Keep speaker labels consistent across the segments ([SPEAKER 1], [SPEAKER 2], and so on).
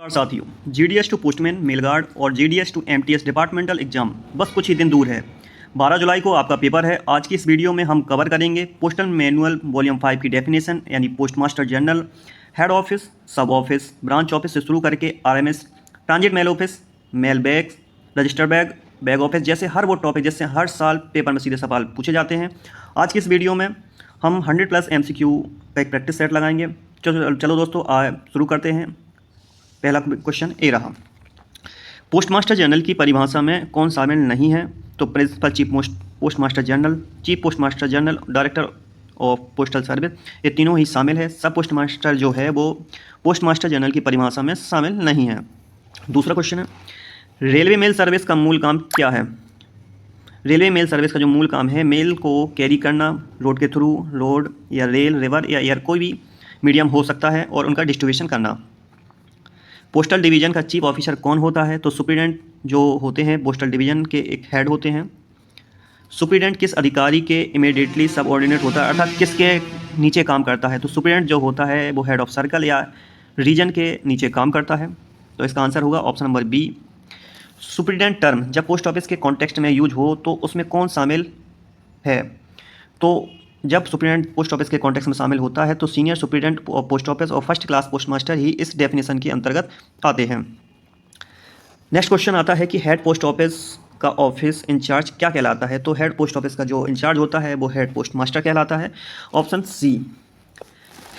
[SPEAKER 1] और साथियों, GDS to postman mail guard और GDS to MTS departmental exam बस कुछ ही दिन दूर है। 12 जुलाई को आपका पेपर है। आज की इस वीडियो में हम कवर करेंगे पोस्टल मैनुअल वॉल्यूम 5 की डेफिनेशन यानी postmaster general, head office, sub office, branch office से शुरू करके RMS, transit mail office, mail bag, register bag, bag office जैसे हर वो टॉपिक जिससे हर साल पेपर में सीधे सवाल पूछे जाते हैं। आज की इस वीडियो में हम 100+ MCQ का एक प्रैक्टिस सेट लगाएंगे। चलो दोस्तों, शुरू करते हैं। पहला क्वेश्चन ए रहा, पोस्टमास्टर जनरल की परिभाषा में कौन शामिल नहीं है? तो principal chief postmaster general, chief postmaster general, director of postal service, ये तीनों ही शामिल है। सब पोस्टमास्टर जो है वो पोस्टमास्टर जनरल की परिभाषा में शामिल नहीं है। दूसरा क्वेश्चन है, रेलवे मेल सर्विस का मूल काम क्या है? रेलवे मेल सर्विस का जो मूल काम है, मेल को कैरी करना, रोड के थ्रू, रोड या रेल, रिवर या एयर, कोई भी मीडियम हो सकता है, और उनका डिस्ट्रीब्यूशन करना। पोस्टल डिवीज़न का चीफ ऑफिसर कौन होता है? तो सुप्रीडेंट जो होते हैं पोस्टल डिवीज़न के एक हेड होते हैं। सुप्रीडेंट किस अधिकारी के इमीडिएटली सबऑर्डिनेट होता है, अर्थात किसके नीचे काम करता है? तो सुप्रीडेंट जो होता है वो हेड ऑफ सर्कल या रीजन के नीचे काम करता है। तो इसका आंसर होगा option number B. Superintendent term जब पोस्ट ऑफिस के कॉन्टेक्स्ट में यूज हो तो उसमें कौन शामिल है? तो जब सुप्रीडेंट पोस्ट ऑफिस के कॉन्टेक्स्ट में शामिल होता है तो सीनियर सुप्रीडेंट पोस्ट ऑफिस और फर्स्ट क्लास पोस्टमास्टर ही इस डेफिनेशन के अंतर्गत आते हैं। नेक्स्ट क्वेश्चन आता है कि हेड पोस्ट ऑफिस का ऑफिस इंचार्ज क्या कहलाता है? तो हेड पोस्ट ऑफिस का जो इंचार्ज होता है वो हेड पोस्टमास्टर कहलाता है। Option C.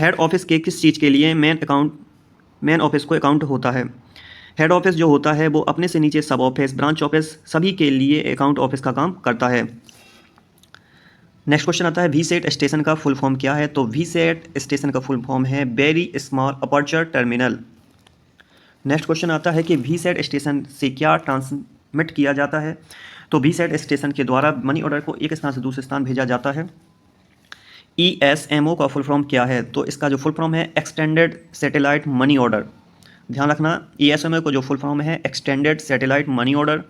[SPEAKER 1] हेड ऑफिस के किस चीज़ के लिए मेन ऑफिस को अकाउंट होता है? हेड ऑफिस जो होता है वो अपने से नीचे सब ऑफिस, ब्रांच ऑफिस सभी के लिए अकाउंट ऑफिस का काम करता है। नेक्स्ट क्वेश्चन आता है, वीसेट स्टेशन का फुल फॉर्म क्या है? तो वीसेट स्टेशन का फुल फॉर्म है very small aperture terminal. Next question आता है कि वीसेट स्टेशन से क्या ट्रांसमिट किया जाता है? तो वीसेट स्टेशन के द्वारा मनी ऑर्डर को एक स्थान से दूसरे स्थान भेजा जाता है। ESMO का फुल फॉर्म क्या है? तो इसका जो फुल फॉर्म है एक्सटेंडेड सैटेलाइट मनी ऑर्डर। ध्यान रखना, ESMO को जो फुल फॉर्म है extended satellite money order.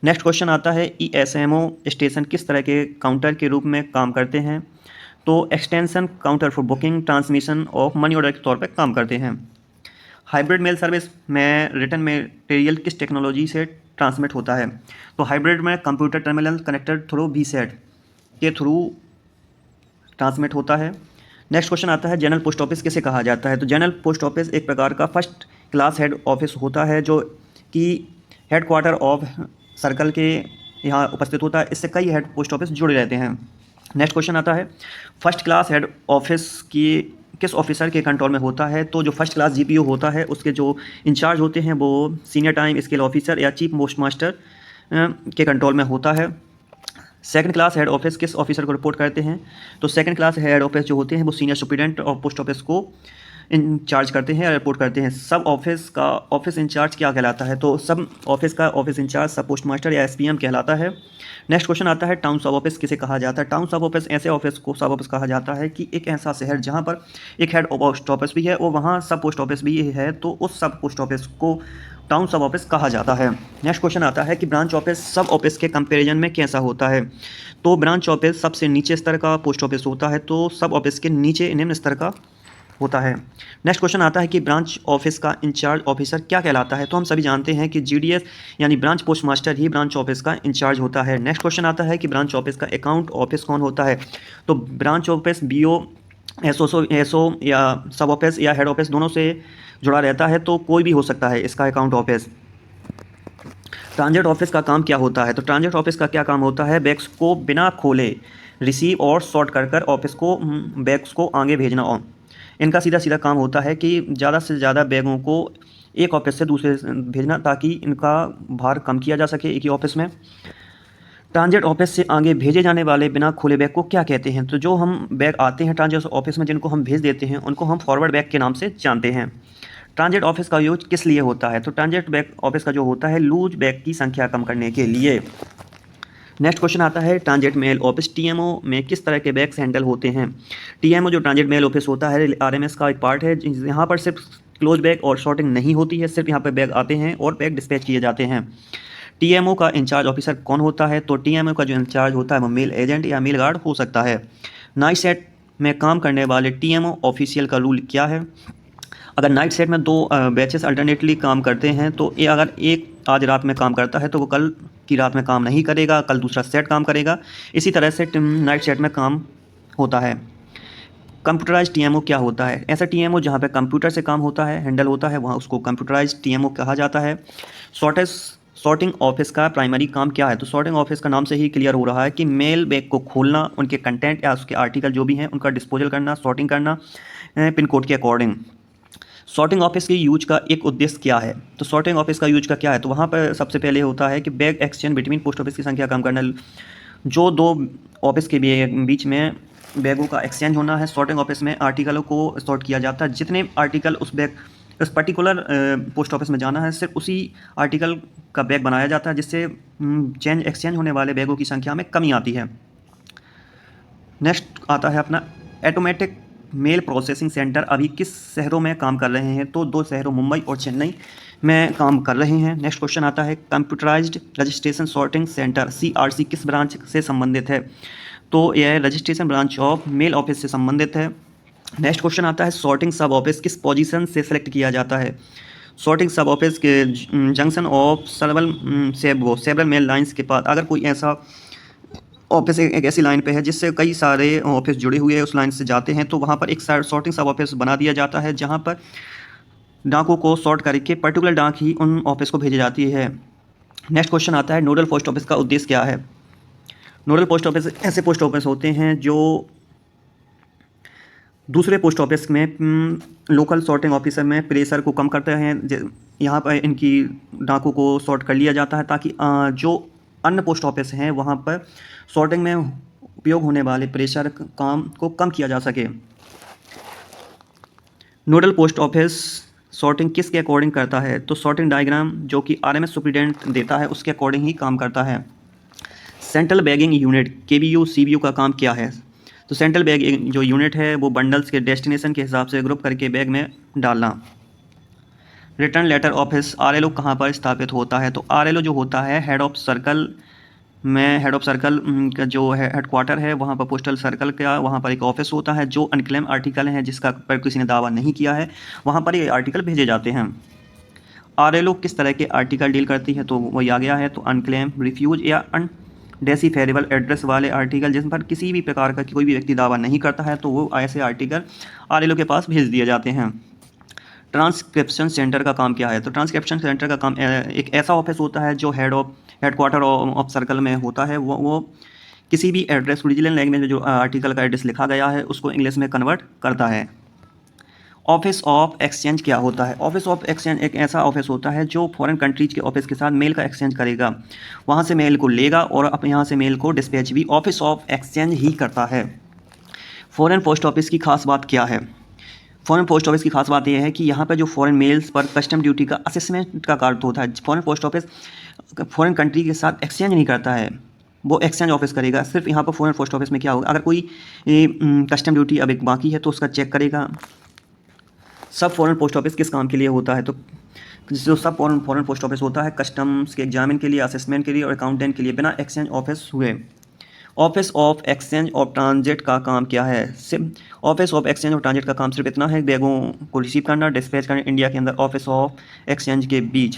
[SPEAKER 1] Next question आता है, ESMO स्टेशन किस तरह के काउंटर के रूप में काम करते हैं? तो extension counter for booking, transmission of money order के तौर पर काम करते हैं। हाइब्रिड मेल सर्विस में रिटर्न मटेरियल किस टेक्नोलॉजी से ट्रांसमिट होता है? तो हाइब्रिड में computer terminal connected through VSAT के थ्रू ट्रांसमिट होता है। नेक्स्ट क्वेश्चन आता है, जनरल पोस्ट ऑफिस किसे कहा जाता है? तो जनरल पोस्ट ऑफिस एक प्रकार का फर्स्ट क्लास हेड ऑफिस होता है जो कि हेड क्वार्टर ऑफ सर्कल के यहाँ उपस्थित होता है। इससे कई हेड पोस्ट ऑफिस जुड़े रहते हैं। नेक्स्ट क्वेश्चन आता है, फर्स्ट क्लास हेड ऑफिस की किस ऑफिसर के कंट्रोल में होता है? तो जो फर्स्ट क्लास GPO होता है उसके जो इंचार्ज होते हैं वो सीनियर टाइम स्केल ऑफिसर या चीफ पोस्टमास्टर के कंट्रोल में होता है। सेकंड क्लास हेड ऑफिस किस ऑफिसर को रिपोर्ट करते हैं? तो सेकंड क्लास हेड ऑफिस जो होते हैं वो senior superintendent of post office को इंचार्ज करते हैं या रिपोर्ट करते हैं। सब ऑफिस का ऑफिस इंचार्ज क्या कहलाता है? तो सब ऑफिस का ऑफिस इंचार्ज सब पोस्टमास्टर या SPM कहलाता है। नेक्स्ट क्वेश्चन आता है, टाउन सब ऑफिस किसे कहा जाता है? टाउन सब ऑफिस ऐसे ऑफिस को सब ऑफिस कहा जाता है कि एक ऐसा शहर जहाँ पर एक हेड पोस्ट ऑफिस भी है और वहाँ सब पोस्ट ऑफिस भी है, तो उस सब पोस्ट ऑफिस को टाउन सब ऑफिस कहा जाता है। नेक्स्ट क्वेश्चन आता है कि ब्रांच ऑफिस सब ऑफिस के कंपैरिजन में कैसा होता है? तो ब्रांच ऑफिस सबसे नीचे स्तर का पोस्ट ऑफिस होता है, तो सब ऑफिस के नीचे निम्न स्तर का होता है। नेक्स्ट क्वेश्चन आता है कि ब्रांच ऑफिस का इंचार्ज ऑफिसर क्या कहलाता है? तो हम सभी जानते हैं कि GDS यानी ब्रांच पोस्टमास्टर ही ब्रांच ऑफिस का इंचार्ज होता है। नेक्स्ट क्वेश्चन आता है कि ब्रांच ऑफिस का अकाउंट ऑफिस कौन होता है? तो ब्रांच ऑफिस BO, SO या सब ऑफिस या हेड ऑफिस दोनों से जुड़ा रहता है, तो कोई भी हो सकता है इसका अकाउंट ऑफिस। ट्रांजिट ऑफिस का काम क्या होता है? तो ट्रांजिट ऑफिस का क्या काम होता है? बैग्स को बिना खोले रिसीव और सॉर्ट कर ऑफिस को बैग्स को आगे भेजना। इनका सीधा काम होता है कि ज़्यादा से ज़्यादा बैगों को एक ऑफिस से दूसरे भेजना ताकि इनका भार कम किया जा सके एक ही ऑफिस में। ट्रांजिट ऑफिस से आगे भेजे जाने वाले बिना खोले बैग को क्या कहते हैं? तो जो हम बैग आते हैं ट्रांजिट ऑफिस में जिनको हम भेज देते हैं उनको हम फॉरवर्ड बैग के नाम से जानते हैं। ट्रांजिट ऑफिस का यूज किस लिए होता है? तो ट्रांजिट बैग ऑफिस का जो होता है लूज बैग की संख्या कम करने के लिए। नेक्स्ट क्वेश्चन आता है, ट्रांजिट मेल ऑफिस TMO में किस तरह के बैग्स हैंडल होते हैं? TMO जो ट्रांजिट मेल ऑफिस होता है RMS का एक पार्ट है। यहाँ पर सिर्फ क्लोज बैग और शॉर्टिंग नहीं होती है, सिर्फ यहाँ पर बैग आते हैं और बैग डिस्पैच किए जाते हैं। TMO का इंचार्ज ऑफिसर कौन होता है? तो TMO का जो इंचार्ज होता है वो मेल एजेंट या मेल गार्ड हो सकता है। नाइट सेट में काम करने वाले TMO ऑफिशियल का रूल क्या है? अगर नाइट सेट में 2 बैचेस अल्टरनेटली काम करते हैं तो ये अगर एक आज रात में काम करता है तो वो कल की रात में काम नहीं करेगा, कल दूसरा सेट काम करेगा। इसी तरह से नाइट सेट में काम होता है। कंप्यूटराइज्ड टीएमओ क्या होता है? ऐसा टीएमओ जहाँ पे कंप्यूटर से काम होता है, हैंडल होता है, वहाँ उसको कंप्यूटराइज्ड टीएमओ कहा जाता है। सॉर्टिंग ऑफिस का प्राइमरी काम क्या है? तो सॉर्टिंग ऑफिस का नाम से ही क्लियर हो रहा है कि मेल बैग को खोलना, उनके कंटेंट या उसके आर्टिकल जो भी हैं उनका डिस्पोजल करना, सॉर्टिंग करना पिन कोड के अकॉर्डिंग। सॉर्टिंग ऑफिस की यूज का एक उद्देश्य क्या है? तो सॉर्टिंग ऑफिस का यूज का क्या है? तो वहाँ पर सबसे पहले होता है कि bag exchange between post office की संख्या कम करना। जो 2 ऑफिस के बीच में बैगों का एक्सचेंज होना है, सॉर्टिंग ऑफिस में आर्टिकलों को सॉर्ट किया जाता है। जितने आर्टिकल उस पर्टिकुलर पोस्ट ऑफिस में जाना है, सिर्फ उसी आर्टिकल का बैग बनाया जाता है, जिससे एक्सचेंज होने वाले बैगों की संख्या में कमी आती है। नेक्स्ट आता है अपना ऑटोमेटिक मेल प्रोसेसिंग सेंटर अभी किस शहरों में काम कर रहे हैं? तो 2 शहरों मुंबई और चेन्नई में काम कर रहे हैं। नेक्स्ट क्वेश्चन आता है computerised registration sorting centre CRC किस ब्रांच से संबंधित है? तो यह registration branch of male office से संबंधित है। नेक्स्ट क्वेश्चन आता है सॉर्टिंग सब ऑफिस किस पोजीशन से सेलेक्ट किया जाता है? सॉर्टिंग सब ऑफिस के junction of several mail lines के पास अगर कोई ऐसा ऑफिस एक ऐसी लाइन पे है जिससे कई सारे ऑफिस जुड़े हुए उस लाइन से जाते हैं, तो वहाँ पर एक सॉर्टिंग सब ऑफिस बना दिया जाता है, जहाँ पर डाकों को सॉर्ट करके पर्टिकुलर डाक ही उन ऑफिस को भेजी जाती है। नेक्स्ट क्वेश्चन आता है नोडल पोस्ट ऑफिस का उद्देश्य क्या है? नोडल पोस्ट ऑफिस ऐसे पोस्ट ऑफिस होते हैं जो दूसरे पोस्ट ऑफिस में लोकल सॉर्टिंग ऑफिसर में प्रेशर को कम करते हैं। यहाँ पर इनकी डाकों को सॉर्ट कर लिया जाता है ताकि जो अन्य पोस्ट ऑफिस हैं वहाँ पर सॉर्टिंग में उपयोग होने वाले प्रेशर काम को कम किया जा सके। नोडल पोस्ट ऑफिस सॉर्टिंग किसके अकॉर्डिंग करता है? तो सॉर्टिंग डायग्राम जो कि RMS सुपरिटेंडेंट देता है उसके अकॉर्डिंग ही काम करता है। Central bagging unit KBU CBU का काम क्या है? तो सेंट्रल बैगिंग जो यूनिट है वो बंडल्स के डेस्टिनेशन के हिसाब से ग्रुप करके बैग में डालना। रिटर्न लेटर ऑफिस RLO कहाँ पर स्थापित होता है? तो RLO जो होता है हेड ऑफ सर्कल का जो हेडक्वार्टर है वहाँ पर पोस्टल सर्कल का वहाँ पर एक ऑफिस होता है। जो अनक्लेम आर्टिकल हैं जिसका पर किसी ने दावा नहीं किया है वहाँ पर ये आर्टिकल भेजे जाते हैं। RLO किस तरह के आर्टिकल डील करती है? तो वही आ गया है, तो अनक्लेम, रिफ्यूज या अनडेसिफेरेबल एड्रेस वाले आर्टिकल जिस पर किसी भी प्रकार का कोई भी व्यक्ति दावा नहीं करता है तो वो ऐसे आर्टिकल RLO के पास भेज दिए जाते हैं। ट्रांसक्रिप्शन सेंटर का काम क्या है? तो ट्रांसक्रिप्शन सेंटर का काम एक ऐसा ऑफिस होता है जो हेडक्वार्टर ऑफ सर्कल में होता है। वो किसी भी एड्रेस रीजनल लैंग्वेज में जो आर्टिकल का एड्रेस लिखा गया है उसको इंग्लिश में कन्वर्ट करता है। ऑफिस ऑफ एक्सचेंज क्या होता है? ऑफिस ऑफ एक्सचेंज एक ऐसा ऑफिस होता है जो फॉरेन कंट्रीज के ऑफिस के साथ मेल का एक्सचेंज करेगा, वहाँ से मेल को लेगा और अपने यहाँ से मेल को डिस्पैच भी ऑफिस ऑफ एक्सचेंज ही करता है। फॉरेन पोस्ट ऑफिस की खास बात क्या है? फॉरेन पोस्ट ऑफिस की खास बात यह है कि यहाँ पर जो फॉरेन मेल्स पर कस्टम ड्यूटी का असेसमेंट का कार्य होता है। Foreign post office foreign country के साथ एक्सचेंज नहीं करता है, वो एक्सचेंज ऑफिस करेगा। सिर्फ यहाँ पर फॉरेन पोस्ट ऑफिस में क्या होगा, अगर कोई कस्टम ड्यूटी अब एक बाकी है तो उसका चेक करेगा। सब फॉरेन पोस्ट ऑफिस किस काम के लिए होता है? तो जो सब फॉरेन पोस्ट ऑफिस होता है कस्टम्स के एग्जामिन के लिए, असेसमेंट के लिए और अकाउंटेंट के लिए बिना एक्सचेंज ऑफिस हुए। Office of exchange of transit का काम क्या है? सिर्फ office of exchange of transit का काम सिर्फ इतना है बैगों को रिसीव करना, डिस्पैच करना इंडिया के अंदर ऑफिस ऑफ एक्सचेंज के बीच।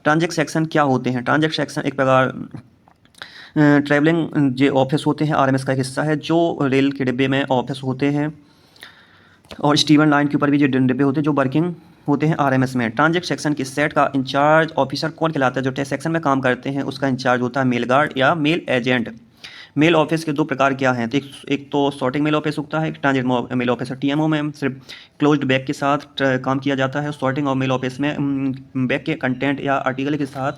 [SPEAKER 1] ट्रांजिट सेक्शन क्या होते हैं? ट्रांजिट सेक्शन एक प्रकार ट्रैवलिंग जो ऑफिस होते हैं RMS का एक हिस्सा है, जो रेल के डिब्बे में ऑफिस होते हैं और स्टीवन लाइन के ऊपर भी जो डिब्बे होते हैं जो वर्किंग होते हैं RMS में। ट्रांजिट सेक्शन की सेट का इंचार्ज ऑफिसर कौन कहलाता है? जो टेस्ट सेक्शन में काम करते हैं उसका इंचार्ज होता है मेल गार्ड या मेल एजेंट। मेल ऑफिस के 2 प्रकार क्या हैं? तो एक तो सॉर्टिंग मेल ऑफिस होता है, एक ट्रांजिट मेल ऑफिस है। TMO में सिर्फ क्लोज्ड बैग के साथ काम किया जाता है। सॉर्टिंग और मेल ऑफिस में बैग के कंटेंट या आर्टिकल के साथ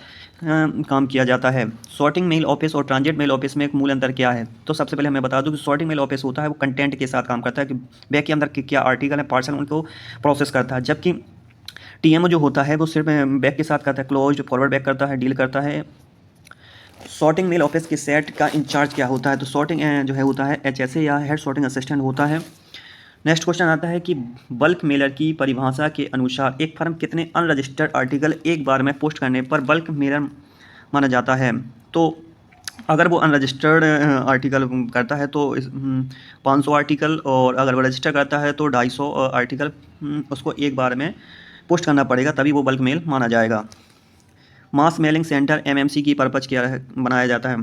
[SPEAKER 1] काम किया जाता है। सॉर्टिंग मेल ऑफिस और ट्रांजिट मेल ऑफिस में एक मूल अंतर क्या है? तो सबसे पहले हमें बता दूं कि सॉर्टिंग मेल ऑफिस होता है वो कंटेंट के साथ काम करता है कि बैग के अंदर के क्या आर्टिकल है, पार्सल उनको प्रोसेस करता है। जबकि TMO जो होता है वो सिर्फ बैग के साथ करता है, क्लोज्ड फॉरवर्ड बैग करता है, डील करता है। सॉर्टिंग मेल ऑफिस की सेट का इंचार्ज क्या होता है? तो सॉर्टिंग जो है होता है HSA या हेड सॉर्टिंग असिस्टेंट होता है। नेक्स्ट क्वेश्चन आता है कि बल्क मेलर की परिभाषा के अनुसार एक फर्म कितने अनरजिस्टर्ड आर्टिकल एक बार में पोस्ट करने पर बल्क मेलर माना जाता है? तो अगर वो अनरजिस्टर्ड आर्टिकल करता है तो 500 आर्टिकल, और अगर वो रजिस्टर करता है तो 250 आर्टिकल उसको एक बार में पोस्ट करना पड़ेगा, तभी वो बल्क मेल माना जाएगा। मास मेलिंग सेंटर MMC की पर्पज़ क्या है बनाया जाता है?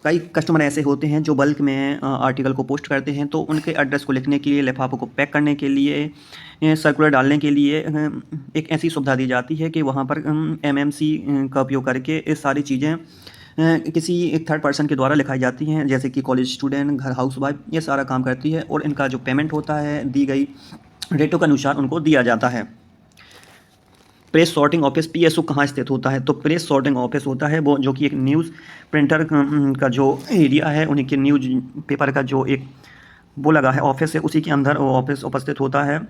[SPEAKER 1] कई कस्टमर ऐसे होते हैं जो बल्क में आर्टिकल को पोस्ट करते हैं, तो उनके एड्रेस को लिखने के लिए, लिफाफों को पैक करने के लिए, सर्कुलर डालने के लिए एक ऐसी सुविधा दी जाती है कि वहाँ पर MMC का उपयोग करके ये सारी चीज़ें किसी एक थर्ड पर्सन के द्वारा लिखाई जाती हैं, जैसे कि कॉलेज स्टूडेंट, घर हाउसवाइफ, ये सारा काम करती है, और इनका जो पेमेंट होता है दी गई रेटों के अनुसार उनको दिया जाता है। प्रेस सॉर्टिंग ऑफिस PSO कहाँ स्थित होता है? तो प्रेस सॉर्टिंग ऑफिस होता है वो जो कि एक न्यूज़ प्रिंटर का जो एरिया है, उन्हीं के न्यूज पेपर का जो एक वो लगा है ऑफिस है, उसी के अंदर वो ऑफिस उपस्थित होता है।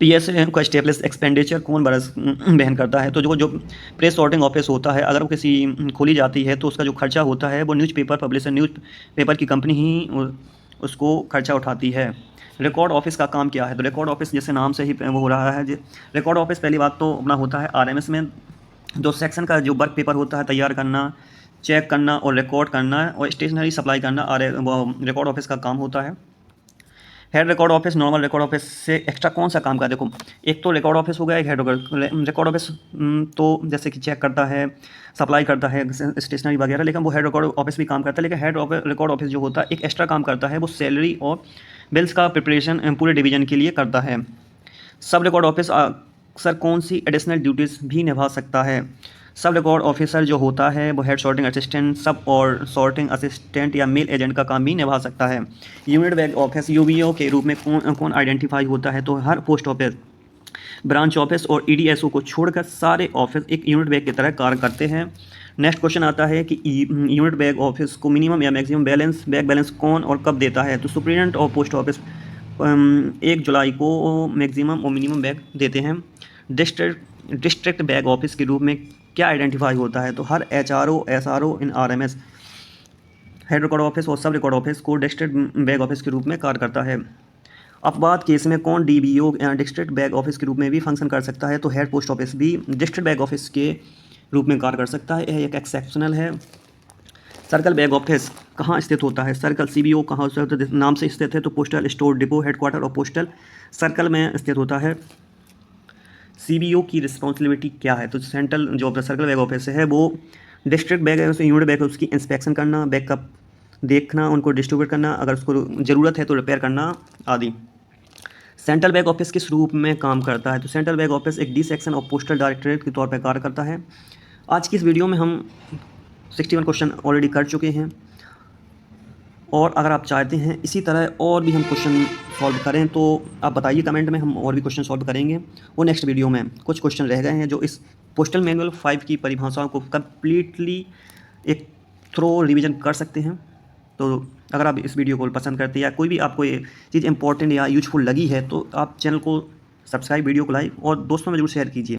[SPEAKER 1] PSA का स्टेपलेस एक्सपेंडिचर कौन बरस वहन करता है? तो जो प्रेस सॉर्टिंग ऑफिस होता है, अगर वो किसी खोली जाती है तो उसका जो खर्चा होता है वो न्यूज़पेपर पब्लिशर, न्यूज़पेपर की कंपनी ही उसको खर्चा उठाती है। रिकॉर्ड ऑफिस का काम क्या है? तो रिकॉर्ड ऑफिस जैसे नाम से ही वो हो रहा है, रिकॉर्ड ऑफिस पहली बात तो अपना होता है RMS में जो सेक्शन का जो वर्क पेपर होता है तैयार करना, चेक करना और रिकॉर्ड करना और स्टेशनरी सप्लाई करना, रिकॉर्ड ऑफिस का काम होता है। Head record office normal record office से एक्स्ट्रा कौन सा काम का? देखो, एक तो रिकॉर्ड ऑफिस हो गया, एक हेड रिकॉर्ड ऑफिस तो जैसे कि चेक करता है, सप्लाई करता है स्टेशनरी वगैरह, लेकिन वो हेड रिकॉर्ड ऑफिस भी काम करता है। लेकिन हेड रिकॉर्ड ऑफिस जो होता है एक एक्स्ट्रा काम करता है, वो सैलरी और बिल्स का प्रिपरेशन पूरे डिवीजन के लिए करता है। सब रिकॉर्ड ऑफिस अक्सर कौन सी एडिशनल ड्यूटीज़ भी निभा सकता है? सब रिकॉर्ड ऑफिसर जो होता है वो हेड सॉर्टिंग असिस्टेंट, सब और सॉर्टिंग असिस्टेंट या मेल एजेंट का काम भी निभा सकता है। यूनिट बैग ऑफिस UBO के रूप में कौन आइडेंटिफाई होता है? तो हर पोस्ट ऑफिस, ब्रांच ऑफिस और EDSO को छोड़कर सारे ऑफिस एक यूनिट बैग की तरह कार्य करते हैं। नेक्स्ट क्वेश्चन आता है कि यूनिट बैग ऑफिस को मिनिमम या मैक्सिमम बैग बैलेंस कौन और कब देता है? तो सुप्रिटेंडेंट ऑफ पोस्ट ऑफिस 1 जुलाई को मैक्सिमम और मिनिमम बैग देते हैं। डिस्ट्रिक्ट बैग ऑफिस के रूप में क्या आइडेंटिफाई होता है? तो हर HRO SRO इन RMS हेड रिकॉर्ड ऑफिस और सब रिकॉर्ड ऑफिस को डिस्ट्रिक्ट बैग ऑफिस के रूप में कार्य करता है। अपवाद केस में कौन DBO डिस्ट्रिक्ट बैग ऑफिस के रूप में भी फंक्शन कर सकता है? तो हेड पोस्ट ऑफिस भी डिस्ट्रिक्ट बैग ऑफिस के रूप में कार्य कर सकता है, यह एक एक्सेप्शनल है। सर्कल बैग ऑफिस कहाँ स्थित होता है? सर्कल CBO कहाँ नाम से स्थित है? तो पोस्टल स्टोर डिपो हेडक्वार्टर और पोस्टल सर्कल में स्थित होता है। CBO की रिस्पॉन्सिबिलिटी क्या है? तो सेंट्रल जो सर्कल बैग ऑफिस है वो डिस्ट्रिक्ट बैग है, यूनिट बैग है, उसकी इंस्पेक्शन करना, बैकअप देखना, उनको डिस्ट्रीब्यूट करना, अगर उसको ज़रूरत है तो रिपेयर करना आदि। सेंट्रल बैग ऑफिस किस रूप में काम करता है? तो सेंट्रल बैग ऑफिस एक D section of postal directorate के तौर पर कार्य करता है। आज की इस वीडियो में हम 61 क्वेश्चन ऑलरेडी कर चुके हैं, और अगर आप चाहते हैं इसी तरह और भी हम क्वेश्चन सॉल्व करें तो आप बताइए कमेंट में, हम और भी क्वेश्चन सॉल्व करेंगे। और नेक्स्ट वीडियो में कुछ क्वेश्चन रह गए हैं जो इस पोस्टल मैनुअल 5 की परिभाषाओं को कम्प्लीटली एक थ्रो रिवीजन कर सकते हैं। तो अगर आप इस वीडियो को पसंद करते हैं या कोई भी आपको ये चीज़ इंपॉर्टेंट या यूजफुल लगी है तो आप चैनल को सब्सक्राइब, वीडियो को लाइक और दोस्तों में जरूर शेयर कीजिए।